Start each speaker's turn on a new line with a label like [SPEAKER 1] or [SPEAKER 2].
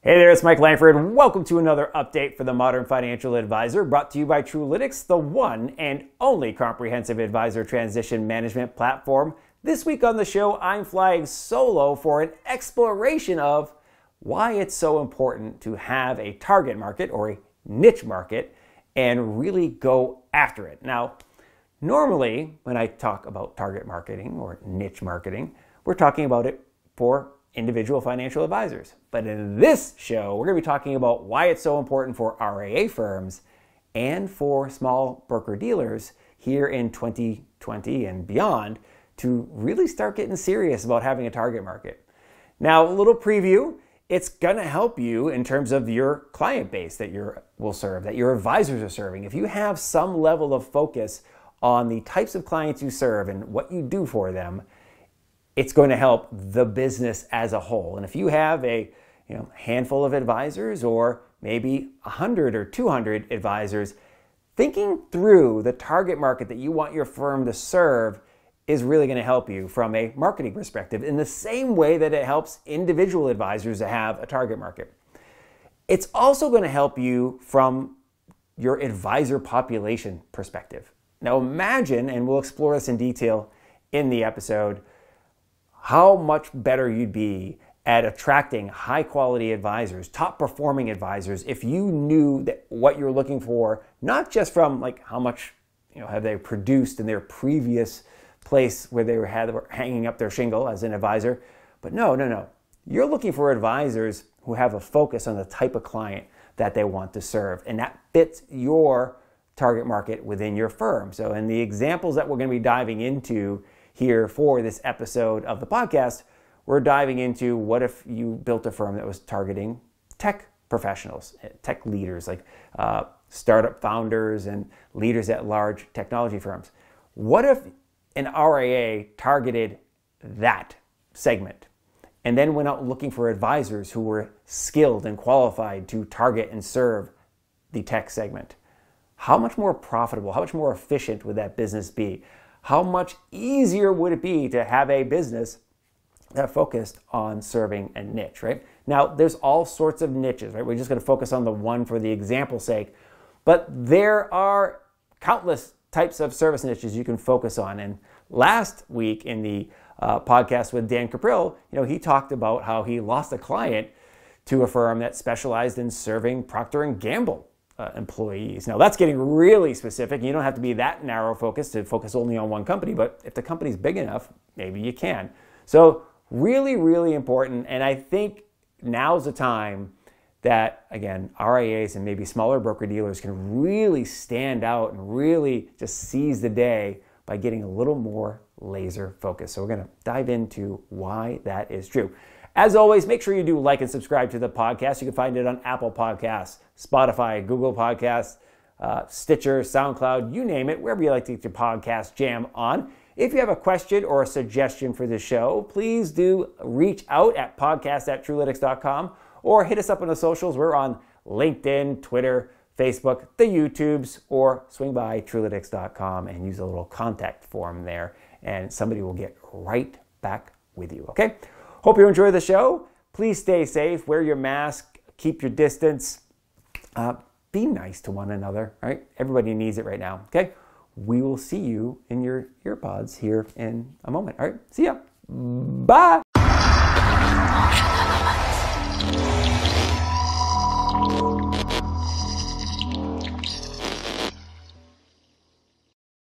[SPEAKER 1] Hey there, it's Mike Langford. Welcome to another update for the Modern Financial Advisor, brought to you by Truelytics, the one and only comprehensive advisor transition management platform. This week on the show, I'm flying solo for an exploration of why it's so important to have a target market or a niche market and really go after it. Now, normally when I talk about target marketing or niche marketing, we're talking about it for individual financial advisors. But in this show, we're going to be talking about why it's so important for RIA firms and for small broker-dealers here in 2020 and beyond to really start getting serious about having a target market. Now, a little preview, it's going to help you in terms of your client base that you will serve, that your advisors are serving. If you have some level of focus on the types of clients you serve and what you do for them, it's going to help the business as a whole. And if you have a handful of advisors or maybe 100 or 200 advisors, thinking through the target market that you want your firm to serve is really going to help you from a marketing perspective in the same way that it helps individual advisors to have a target market. It's also going to help you from your advisor population perspective. Now imagine, and we'll explore this in detail in the episode, how much better you'd be at attracting high quality advisors, top performing advisors, if you knew that what you're looking for, not just from like how much have they produced in their previous place where they were hanging up their shingle as an advisor, but no. You're looking for advisors who have a focus on the type of client that they want to serve, and that fits your target market within your firm. So in the examples that we're going to be diving into here for this episode of the podcast, we're diving into what if you built a firm that was targeting tech professionals, tech leaders, like startup founders and leaders at large technology firms. What if an RIA targeted that segment and then went out looking for advisors who were skilled and qualified to target and serve the tech segment? How much more profitable, how much more efficient would that business be? How much easier would it be to have a business that focused on serving a niche, right? Now, there's all sorts of niches, right? We're just going to focus on the one for the example's sake, but there are countless types of service niches you can focus on. And last week in the podcast with Dan Caprill, he talked about how he lost a client to a firm that specialized in serving Procter & Gamble employees. Now that's getting really specific. You don't have to be that narrow focused to focus only on one company, but if the company's big enough, maybe you can. So really, really important. And I think now's the time that, again, RIAs and maybe smaller broker-dealers can really stand out and really just seize the day by getting a little more laser focused. So we're going to dive into why that is true. As always, make sure you do like and subscribe to the podcast. You can find it on Apple Podcasts, Spotify, Google Podcasts, Stitcher, SoundCloud, you name it, wherever you like to get your podcast jam on. If you have a question or a suggestion for the show, please do reach out at podcast@truelytics.com or hit us up on the socials. We're on LinkedIn, Twitter, Facebook, the YouTubes, or swing by truelytics.com and use a little contact form there, and somebody will get right back with you, okay? Hope you enjoy the show. Please stay safe, wear your mask, keep your distance, be nice to one another, right? Everybody needs it right now, okay? We will see you in your earpods here in a moment, all right? See ya. Bye.